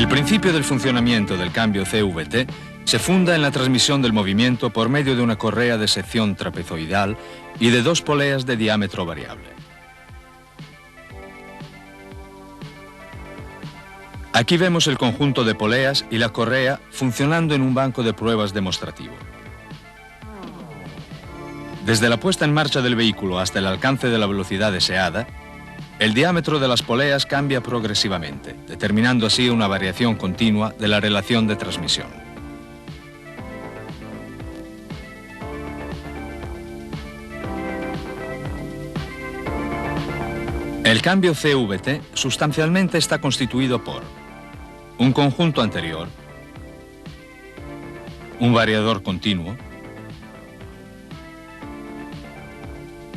El principio del funcionamiento del cambio CVT se funda en la transmisión del movimiento por medio de una correa de sección trapezoidal y de dos poleas de diámetro variable. Aquí vemos el conjunto de poleas y la correa funcionando en un banco de pruebas demostrativo. Desde la puesta en marcha del vehículo hasta el alcance de la velocidad deseada, el diámetro de las poleas cambia progresivamente, determinando así una variación continua de la relación de transmisión. El cambio CVT sustancialmente está constituido por un conjunto anterior, un variador continuo,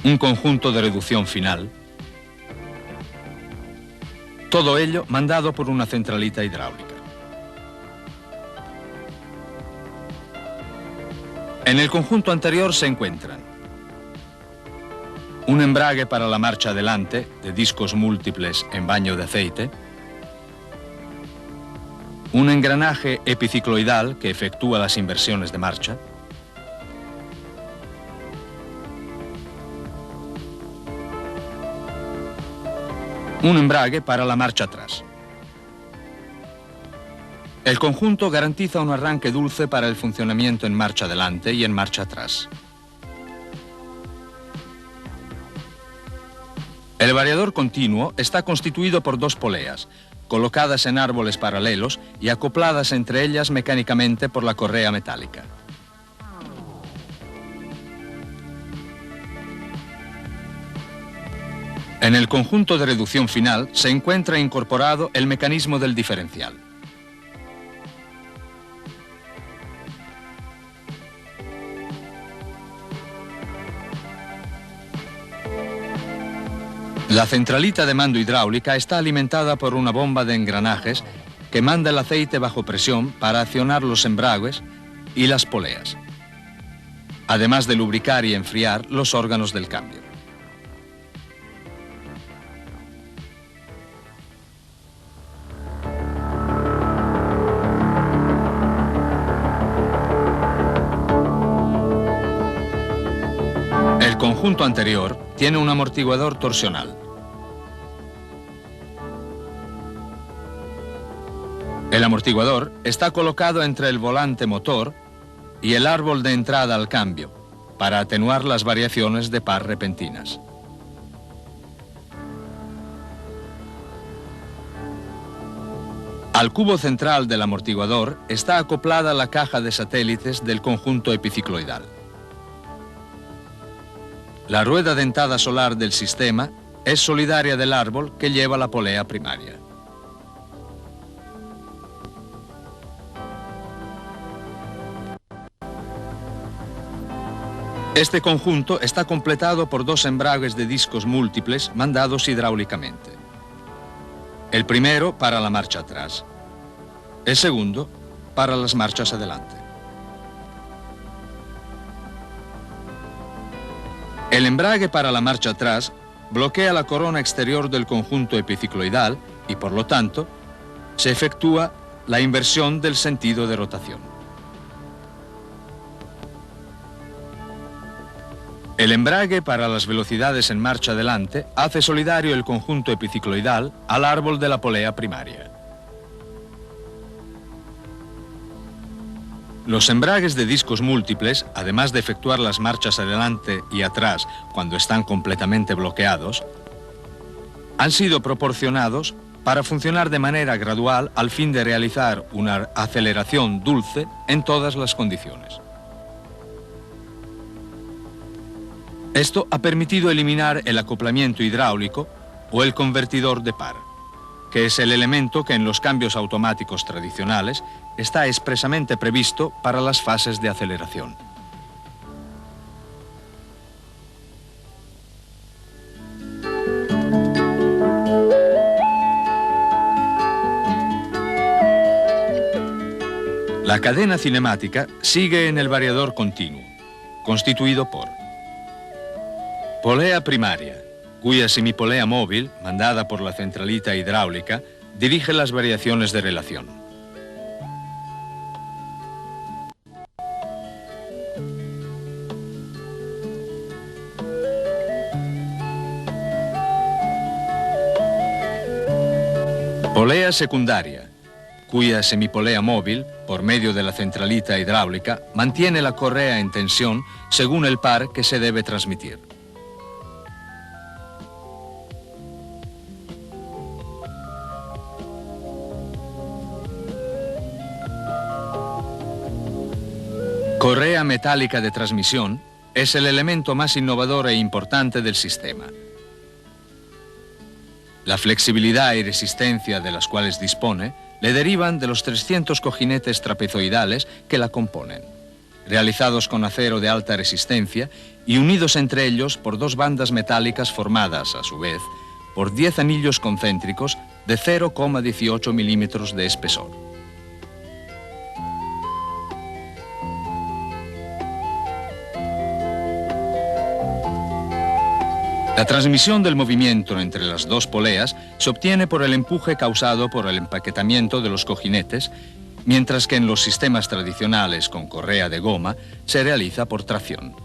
un conjunto de reducción final, todo ello mandado por una centralita hidráulica. En el conjunto anterior se encuentran un embrague para la marcha adelante de discos múltiples en baño de aceite, un engranaje epicicloidal que efectúa las inversiones de marcha, un embrague para la marcha atrás. El conjunto garantiza un arranque dulce para el funcionamiento en marcha adelante y en marcha atrás. El variador continuo está constituido por dos poleas, colocadas en árboles paralelos y acopladas entre ellas mecánicamente por la correa metálica. En el conjunto de reducción final se encuentra incorporado el mecanismo del diferencial. La centralita de mando hidráulica está alimentada por una bomba de engranajes que manda el aceite bajo presión para accionar los embragues y las poleas, además de lubricar y enfriar los órganos del cambio. El conjunto anterior tiene un amortiguador torsional. El amortiguador está colocado entre el volante motor y el árbol de entrada al cambio, para atenuar las variaciones de par repentinas. Al cubo central del amortiguador está acoplada la caja de satélites del conjunto epicicloidal. La rueda dentada solar del sistema es solidaria del árbol que lleva la polea primaria. Este conjunto está completado por dos embragues de discos múltiples mandados hidráulicamente. El primero para la marcha atrás, el segundo para las marchas adelante. El embrague para la marcha atrás bloquea la corona exterior del conjunto epicicloidal y, por lo tanto, se efectúa la inversión del sentido de rotación. El embrague para las velocidades en marcha adelante hace solidario el conjunto epicicloidal al árbol de la polea primaria. Los embragues de discos múltiples, además de efectuar las marchas adelante y atrás cuando están completamente bloqueados, han sido proporcionados para funcionar de manera gradual al fin de realizar una aceleración dulce en todas las condiciones. Esto ha permitido eliminar el acoplamiento hidráulico o el convertidor de par, que es el elemento que en los cambios automáticos tradicionales está expresamente previsto para las fases de aceleración. La cadena cinemática sigue en el variador continuo, constituido por polea primaria, cuya semipolea móvil, mandada por la centralita hidráulica, dirige las variaciones de relación. Polea secundaria, cuya semipolea móvil, por medio de la centralita hidráulica, mantiene la correa en tensión según el par que se debe transmitir. Correa metálica de transmisión es el elemento más innovador e importante del sistema. La flexibilidad y resistencia de las cuales dispone le derivan de los 300 cojinetes trapezoidales que la componen, realizados con acero de alta resistencia y unidos entre ellos por dos bandas metálicas formadas, a su vez, por 10 anillos concéntricos de 0,18 milímetros de espesor. La transmisión del movimiento entre las dos poleas se obtiene por el empuje causado por el empaquetamiento de los cojinetes, mientras que en los sistemas tradicionales con correa de goma se realiza por tracción.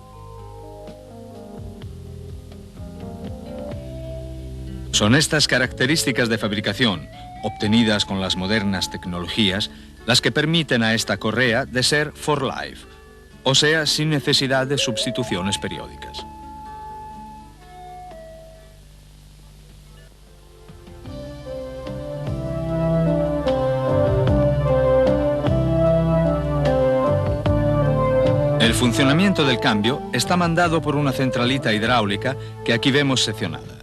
Son estas características de fabricación, obtenidas con las modernas tecnologías, las que permiten a esta correa de ser for life, o sea, sin necesidad de sustituciones periódicas. El funcionamiento del cambio está mandado por una centralita hidráulica que aquí vemos seccionada.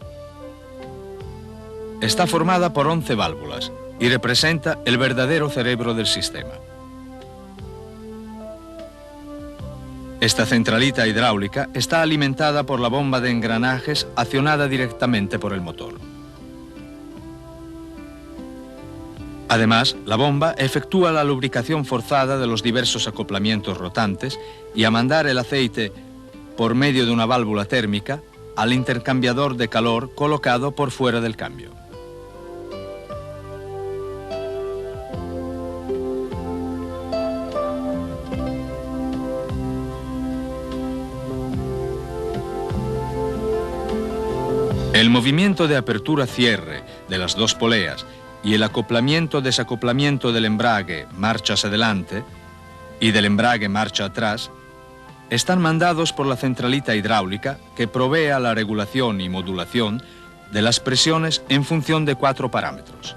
Está formada por 11 válvulas y representa el verdadero cerebro del sistema. Esta centralita hidráulica está alimentada por la bomba de engranajes accionada directamente por el motor. Además, la bomba efectúa la lubricación forzada de los diversos acoplamientos rotantes y a mandar el aceite por medio de una válvula térmica al intercambiador de calor colocado por fuera del cambio. El movimiento de apertura-cierre de las dos poleas y el acoplamiento-desacoplamiento del embrague marchas adelante y del embrague marcha atrás están mandados por la centralita hidráulica que provee a la regulación y modulación de las presiones en función de 4 parámetros.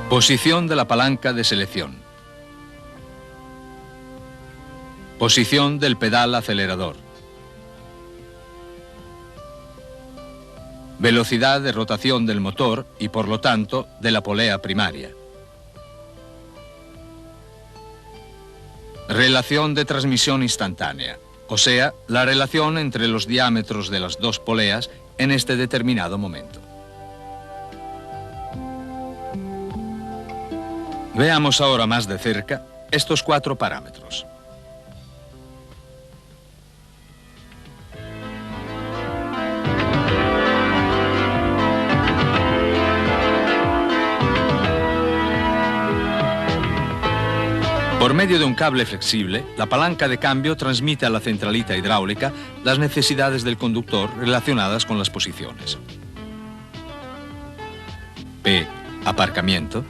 Posición de la palanca de selección. Posición del pedal acelerador. Velocidad de rotación del motor y, por lo tanto, de la polea primaria. Relación de transmisión instantánea, o sea, la relación entre los diámetros de las dos poleas en este determinado momento. Veamos ahora más de cerca estos 4 parámetros. Por medio de un cable flexible, la palanca de cambio transmite a la centralita hidráulica las necesidades del conductor relacionadas con las posiciones. P, aparcamiento.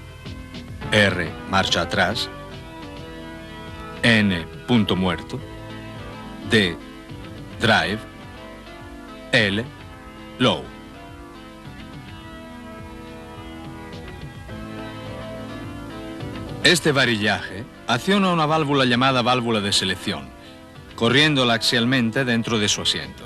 R, marcha atrás. N, punto muerto. D, drive. L, low. Este varillaje acciona una válvula llamada válvula de selección, corriéndola axialmente dentro de su asiento.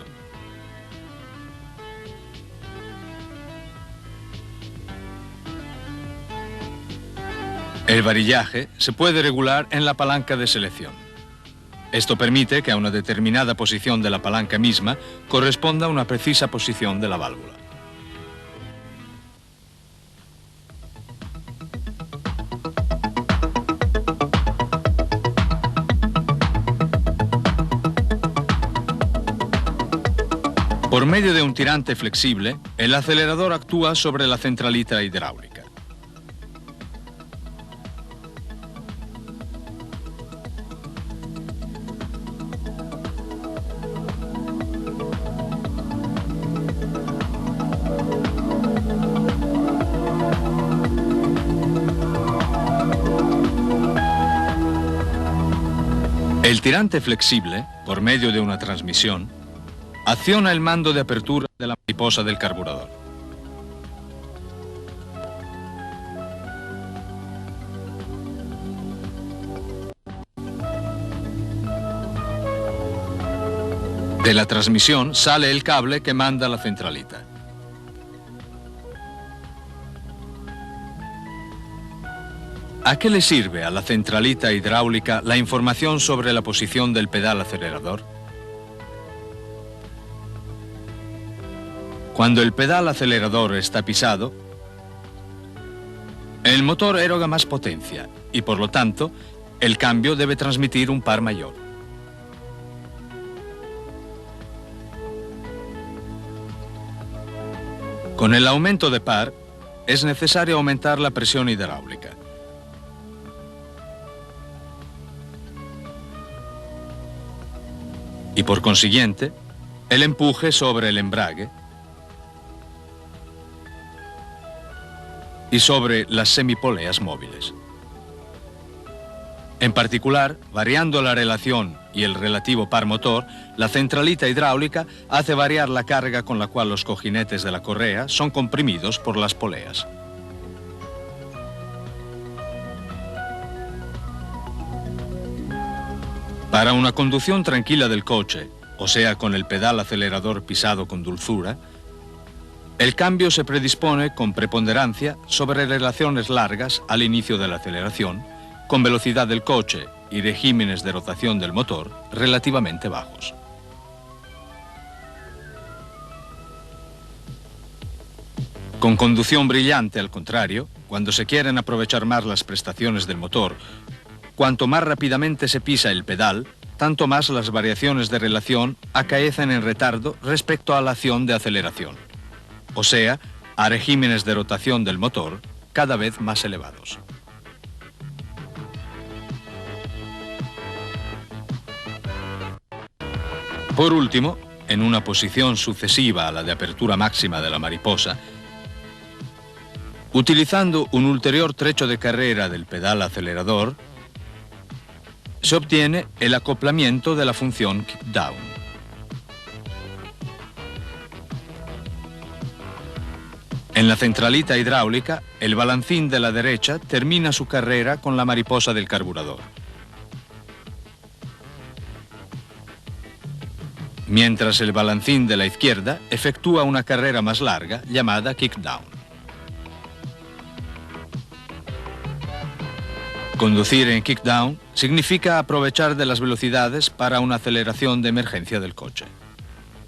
El varillaje se puede regular en la palanca de selección. Esto permite que a una determinada posición de la palanca misma corresponda una precisa posición de la válvula. Por medio de un tirante flexible, el acelerador actúa sobre la centralita hidráulica. El tirante flexible, por medio de una transmisión, acciona el mando de apertura de la mariposa del carburador. De la transmisión sale el cable que manda la centralita. ¿A qué le sirve a la centralita hidráulica la información sobre la posición del pedal acelerador? Cuando el pedal acelerador está pisado, el motor eroga más potencia y por lo tanto el cambio debe transmitir un par mayor. Con el aumento de par es necesario aumentar la presión hidráulica. Y por consiguiente, el empuje sobre el embrague y sobre las semipoleas móviles. En particular, variando la relación y el relativo par motor, la centralita hidráulica hace variar la carga con la cual los cojinetes de la correa son comprimidos por las poleas. Para una conducción tranquila del coche, o sea, con el pedal acelerador pisado con dulzura, el cambio se predispone con preponderancia sobre relaciones largas al inicio de la aceleración, con velocidad del coche y regímenes de rotación del motor relativamente bajos. Con conducción brillante, al contrario, cuando se quieren aprovechar más las prestaciones del motor, cuanto más rápidamente se pisa el pedal, tanto más las variaciones de relación acaecen en retardo respecto a la acción de aceleración, o sea, a regímenes de rotación del motor cada vez más elevados. Por último, en una posición sucesiva a la de apertura máxima de la mariposa, utilizando un ulterior trecho de carrera del pedal acelerador, se obtiene el acoplamiento de la función kick-down. En la centralita hidráulica, el balancín de la derecha termina su carrera con la mariposa del carburador, mientras el balancín de la izquierda efectúa una carrera más larga llamada kick-down. Conducir en kick-down significa aprovechar de las velocidades para una aceleración de emergencia del coche,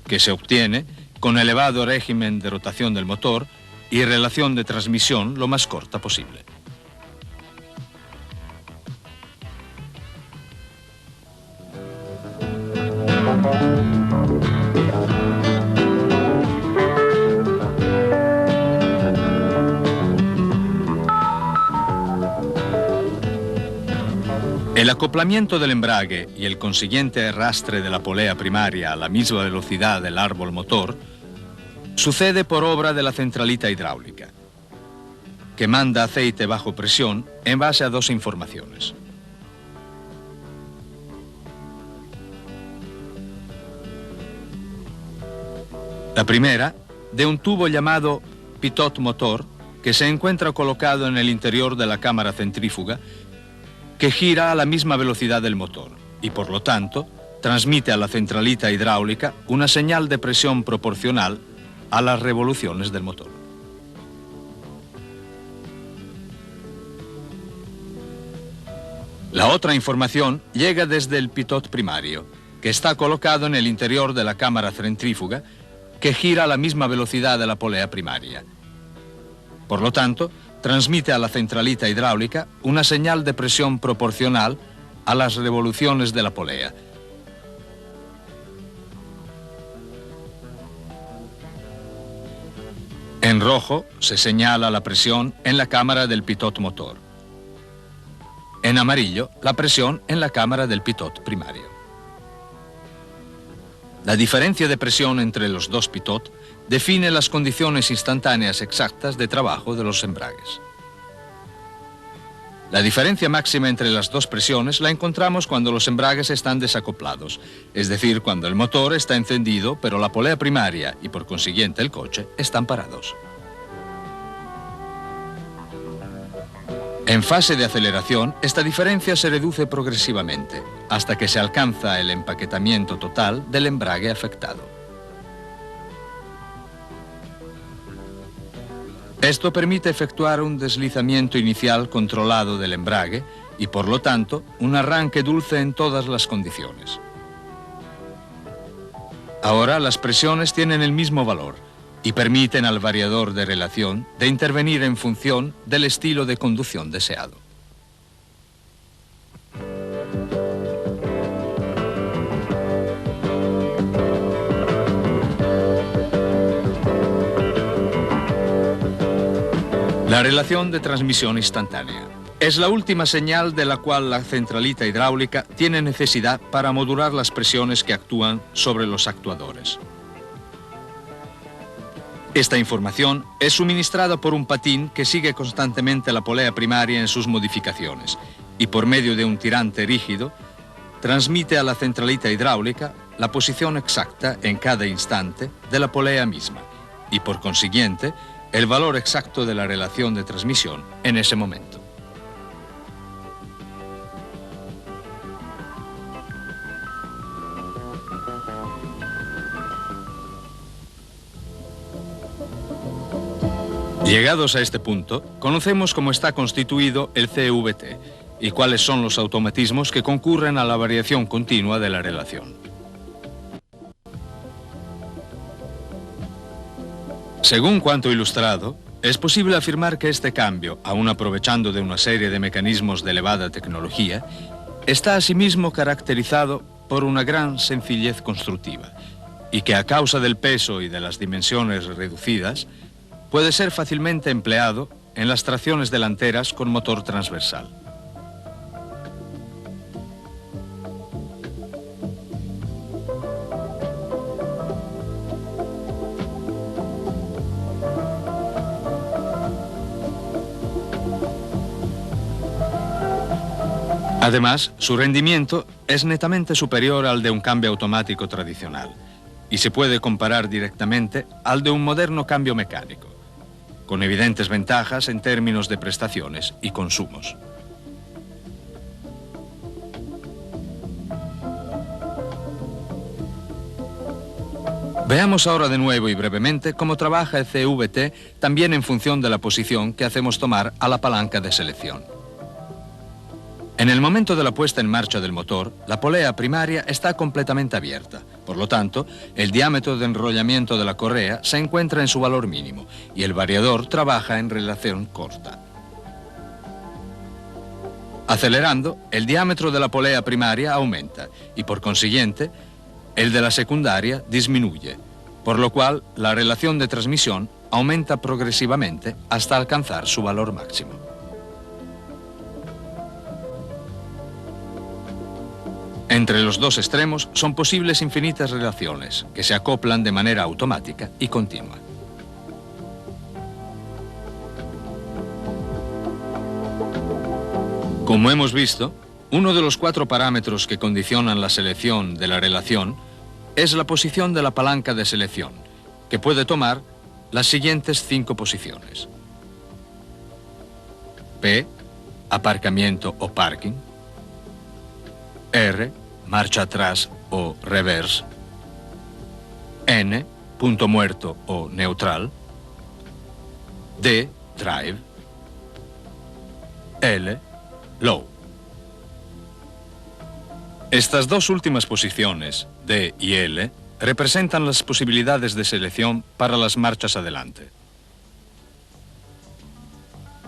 que se obtiene con elevado régimen de rotación del motor y relación de transmisión lo más corta posible. El acoplamiento del embrague y el consiguiente arrastre de la polea primaria a la misma velocidad del árbol motor sucede por obra de la centralita hidráulica, que manda aceite bajo presión en base a dos informaciones. La primera, de un tubo llamado pitot motor, que se encuentra colocado en el interior de la cámara centrífuga, que gira a la misma velocidad del motor y, por lo tanto, transmite a la centralita hidráulica una señal de presión proporcional a las revoluciones del motor. La otra información llega desde el pitot primario, que está colocado en el interior de la cámara centrífuga, que gira a la misma velocidad de la polea primaria. Por lo tanto, transmite a la centralita hidráulica una señal de presión proporcional a las revoluciones de la polea. En rojo se señala la presión en la cámara del pitot motor. En amarillo, la presión en la cámara del pitot primario. La diferencia de presión entre los dos pitot define las condiciones instantáneas exactas de trabajo de los embragues. La diferencia máxima entre las dos presiones la encontramos cuando los embragues están desacoplados, es decir, cuando el motor está encendido, pero la polea primaria y por consiguiente el coche están parados. En fase de aceleración, esta diferencia se reduce progresivamente, hasta que se alcanza el empaquetamiento total del embrague afectado. Esto permite efectuar un deslizamiento inicial controlado del embrague y, por lo tanto, un arranque dulce en todas las condiciones. Ahora las presiones tienen el mismo valor y permiten al variador de relación de intervenir en función del estilo de conducción deseado. La relación de transmisión instantánea es la última señal de la cual la centralita hidráulica tiene necesidad para modular las presiones que actúan sobre los actuadores. Esta información es suministrada por un patín que sigue constantemente la polea primaria en sus modificaciones y por medio de un tirante rígido transmite a la centralita hidráulica la posición exacta en cada instante de la polea misma y por consiguiente el valor exacto de la relación de transmisión en ese momento. Llegados a este punto, conocemos cómo está constituido el CVT y cuáles son los automatismos que concurren a la variación continua de la relación. Según cuanto ilustrado, es posible afirmar que este cambio, aun aprovechando de una serie de mecanismos de elevada tecnología, está asimismo caracterizado por una gran sencillez constructiva y que a causa del peso y de las dimensiones reducidas, puede ser fácilmente empleado en las tracciones delanteras con motor transversal. Además, su rendimiento es netamente superior al de un cambio automático tradicional y se puede comparar directamente al de un moderno cambio mecánico, con evidentes ventajas en términos de prestaciones y consumos. Veamos ahora de nuevo y brevemente cómo trabaja el CVT también en función de la posición que hacemos tomar a la palanca de selección. En el momento de la puesta en marcha del motor, la polea primaria está completamente abierta. Por lo tanto, el diámetro de enrollamiento de la correa se encuentra en su valor mínimo y el variador trabaja en relación corta. Acelerando, el diámetro de la polea primaria aumenta y, por consiguiente, el de la secundaria disminuye, por lo cual la relación de transmisión aumenta progresivamente hasta alcanzar su valor máximo. Entre los dos extremos son posibles infinitas relaciones que se acoplan de manera automática y continua. Como hemos visto, uno de los 4 parámetros que condicionan la selección de la relación es la posición de la palanca de selección, que puede tomar las siguientes 5 posiciones. P, aparcamiento o parking. R, marcha atrás o reverse. N, punto muerto o neutral. D, drive. L, low. Estas dos últimas posiciones, D y L, representan las posibilidades de selección para las marchas adelante.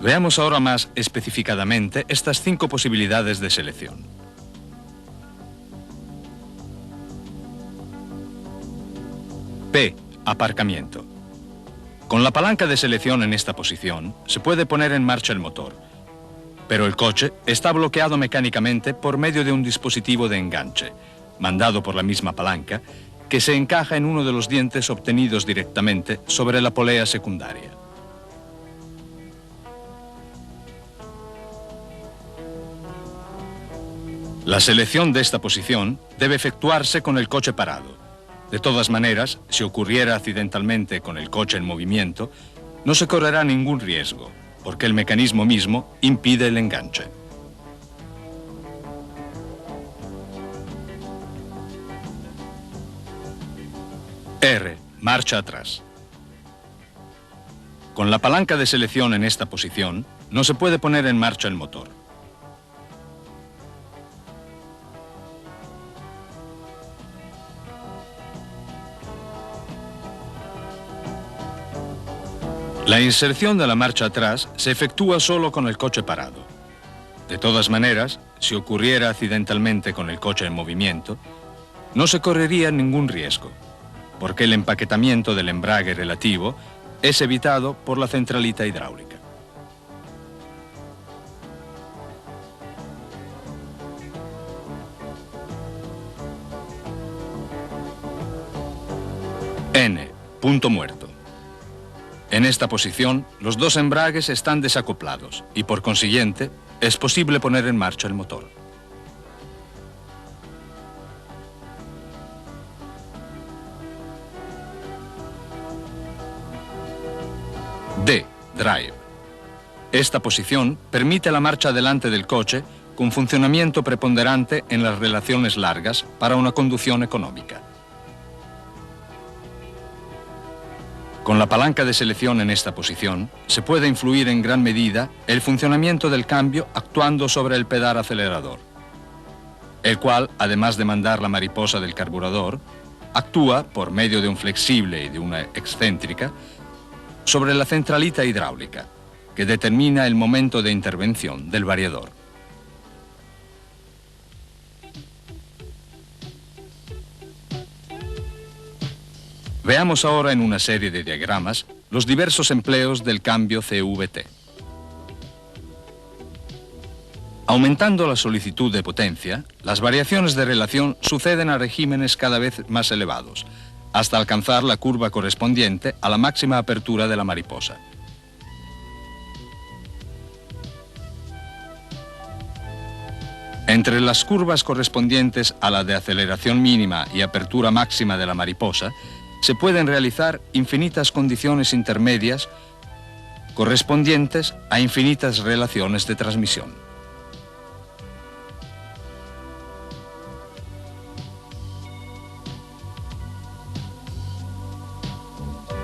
Veamos ahora más específicamente estas 5 posibilidades de selección. P, aparcamiento. Con la palanca de selección en esta posición, se puede poner en marcha el motor, pero el coche está bloqueado mecánicamente por medio de un dispositivo de enganche, mandado por la misma palanca, que se encaja en uno de los dientes obtenidos directamente sobre la polea secundaria. La selección de esta posición debe efectuarse con el coche parado. De todas maneras, si ocurriera accidentalmente con el coche en movimiento, no se correrá ningún riesgo, porque el mecanismo mismo impide el enganche. R. Marcha atrás. Con la palanca de selección en esta posición, no se puede poner en marcha el motor. La inserción de la marcha atrás se efectúa solo con el coche parado. De todas maneras, si ocurriera accidentalmente con el coche en movimiento, no se correría ningún riesgo, porque el empaquetamiento del embrague relativo es evitado por la centralita hidráulica. N. Punto muerto. En esta posición, los dos embragues están desacoplados y, por consiguiente, es posible poner en marcha el motor. D. Drive. Esta posición permite la marcha adelante del coche con funcionamiento preponderante en las relaciones largas para una conducción económica. Con la palanca de selección en esta posición, se puede influir en gran medida el funcionamiento del cambio actuando sobre el pedal acelerador, el cual, además de mandar la mariposa del carburador, actúa, por medio de un flexible y de una excéntrica, sobre la centralita hidráulica, que determina el momento de intervención del variador. Veamos ahora en una serie de diagramas los diversos empleos del cambio CVT. Aumentando la solicitud de potencia, las variaciones de relación suceden a regímenes cada vez más elevados, hasta alcanzar la curva correspondiente a la máxima apertura de la mariposa. Entre las curvas correspondientes a la de aceleración mínima y apertura máxima de la mariposa, se pueden realizar infinitas condiciones intermedias correspondientes a infinitas relaciones de transmisión.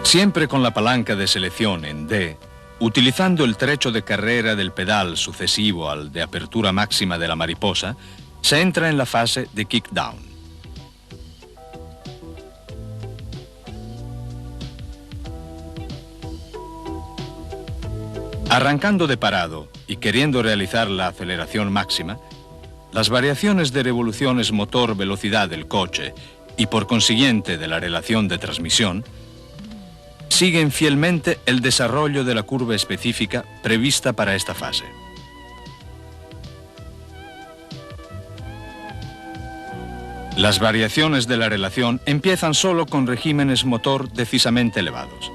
Siempre con la palanca de selección en D, utilizando el trecho de carrera del pedal sucesivo al de apertura máxima de la mariposa, se entra en la fase de kick-down. Arrancando de parado y queriendo realizar la aceleración máxima, las variaciones de revoluciones motor-velocidad del coche y por consiguiente de la relación de transmisión siguen fielmente el desarrollo de la curva específica prevista para esta fase. Las variaciones de la relación empiezan solo con regímenes motor decisamente elevados.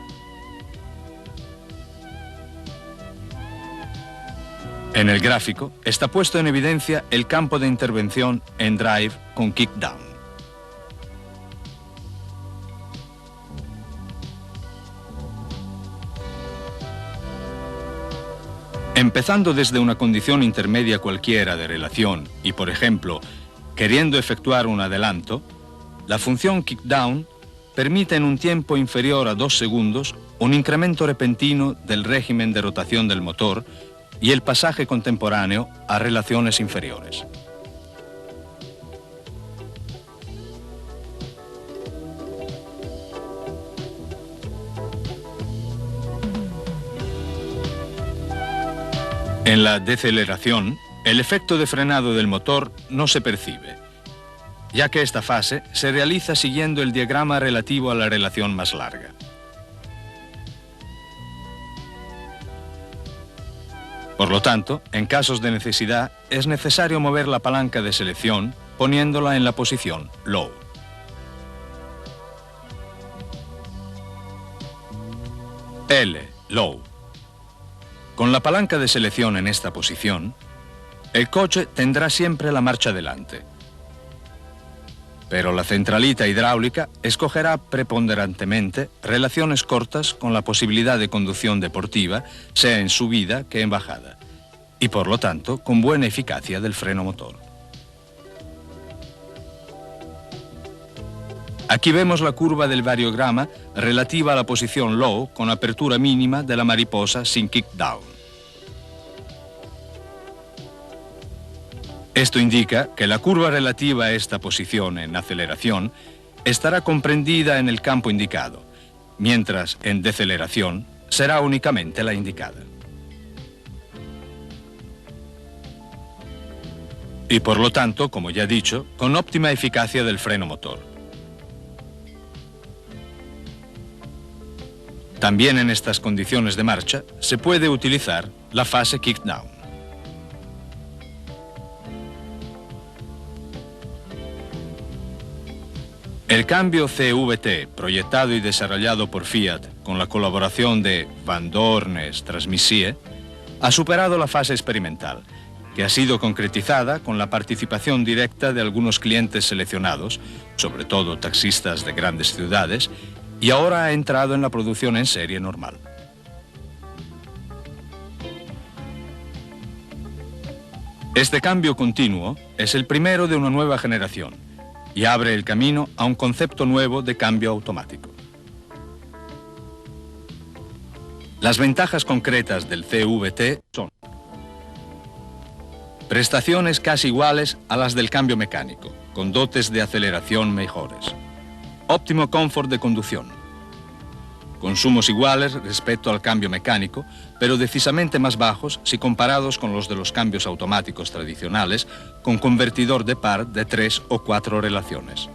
En el gráfico está puesto en evidencia el campo de intervención en drive con kick-down. Empezando desde una condición intermedia cualquiera de relación y, por ejemplo, queriendo efectuar un adelanto, la función kick-down permite en un tiempo inferior a 2 segundos un incremento repentino del régimen de rotación del motor y el pasaje contemporáneo a relaciones inferiores. En la deceleración, el efecto de frenado del motor no se percibe, ya que esta fase se realiza siguiendo el diagrama relativo a la relación más larga. Por lo tanto, en casos de necesidad, es necesario mover la palanca de selección poniéndola en la posición Low. L, Low. Con la palanca de selección en esta posición, el coche tendrá siempre la marcha delante. Pero la centralita hidráulica escogerá preponderantemente relaciones cortas con la posibilidad de conducción deportiva, sea en subida que en bajada, y por lo tanto con buena eficacia del freno motor. Aquí vemos la curva del variograma relativa a la posición Low con apertura mínima de la mariposa sin kickdown. Esto indica que la curva relativa a esta posición en aceleración estará comprendida en el campo indicado, mientras en deceleración será únicamente la indicada. Y por lo tanto, como ya he dicho, con óptima eficacia del freno motor. También en estas condiciones de marcha se puede utilizar la fase kickdown. El cambio CVT, proyectado y desarrollado por Fiat con la colaboración de Van Dornes Transmissie, ha superado la fase experimental, que ha sido concretizada con la participación directa de algunos clientes seleccionados, sobre todo taxistas de grandes ciudades, y ahora ha entrado en la producción en serie normal. Este cambio continuo es el primero de una nueva generación y abre el camino a un concepto nuevo de cambio automático. Las ventajas concretas del CVT son prestaciones casi iguales a las del cambio mecánico, con dotes de aceleración mejores. Óptimo confort de conducción. Consumos iguales respecto al cambio mecánico, pero decisamente más bajos si comparados con los de los cambios automáticos tradicionales, con convertidor de par de 3 o 4 relaciones.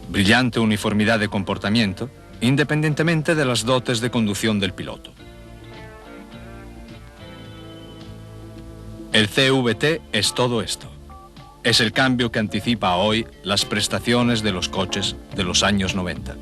Brillante uniformidad de comportamiento, independientemente de las dotes de conducción del piloto. El CVT es todo esto. Es el cambio que anticipa hoy las prestaciones de los coches de los años 90.